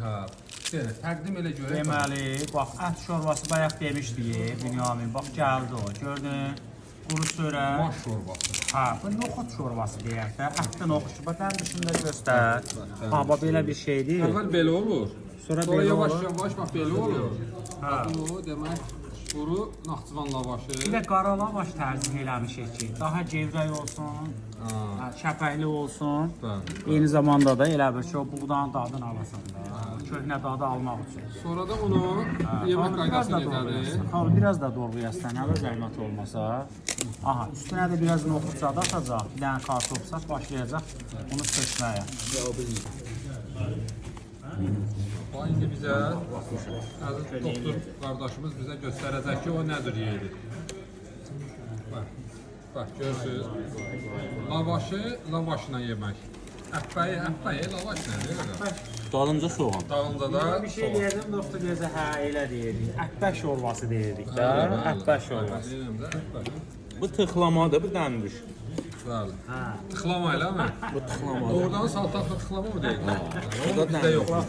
hə. Yəni təqdim elə görək. Deməli, bax, ət şorbası bayaq demişdik, Bünyamin. Bax, gəldi o. Gördün? Quru sörə. Maş şorbası. Hə, bu noxud şorbası deyək də. Ətdə noxud. Bax, ən dışında göstər. Ha, bax, belə bir şeydir. Əvvəl belə olur. Sonra belə yavaş olur. yavaş bax belə olur. Hə. Bu demək quru Naxçıvan lavaşı. Bir də qara lavaş tərcih eləmişik ki, daha gevrək olsun, şəfəqli olsun. Bəli. Eyni zamanda da elə bir ki, o buğdanın dadını alasan da, köhnə dadı almaq üçün. Sonra da onu yemək qaydası necədir? Xal biraz da doğrayasın, hələ zəhmət olmasa. Aha, üstünə də biraz noxud zadı atacaq, bir dənə kartof sak başlayacaq onu seçməyə. Bax indi bizə əziz doktor qardaşımız bizə göstərəcək ki, o nədir yeyir. Bax görürsüz. Lavaşla yemək. Ətbəyi, lavaş nədir? Dalınca soğan. Dalında da Bir şey deyəcəm, doktor deyəcək, hə, elə deyirik. Ətbəş şorbası deyirik də, ətbəş şorbası. Bu tıxlamadır, bir dəndiş. Bəli. Tıxlama elə mi? Bu tıxlamadır. Oradan saltaqla tıxlama mı deyil? O da Bizdə yoxdur.